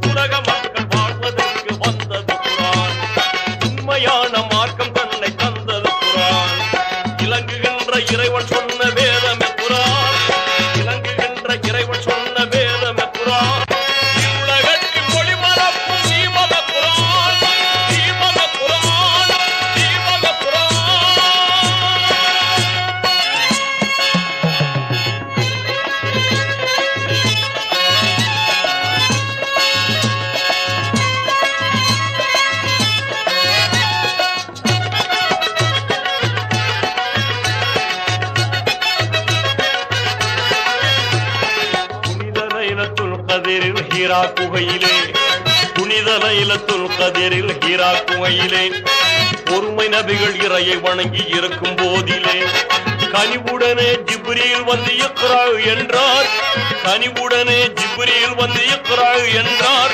உலக மக்கள் வாழ்வதற்கு வந்தது குரான். உண்மையான மார்க்கம் தன்னை தந்தது குரான். இலங்குகின்ற இறைவன் சொன்ன வேதமே குரான். இலங்குகின்ற இறைவன் சொன்ன வேதமே குரான். உலகத்தில் ஒளிபரப்பும் சீமத குரான். சீமத குரான். சீமத குரான். ஹீரா குகையிலே புனித லைலத்துல் கதிரில் ஹீரா குகையிலே பொறுமை நபிகள் இறையை வணங்கி இருக்கும் போதிலே கனிவுடனே ஜிப்ரீல் வந்து இக்ரா என்றார். கனிவுடனே ஜிப்ரீல் வந்து இக்ரா என்றார்.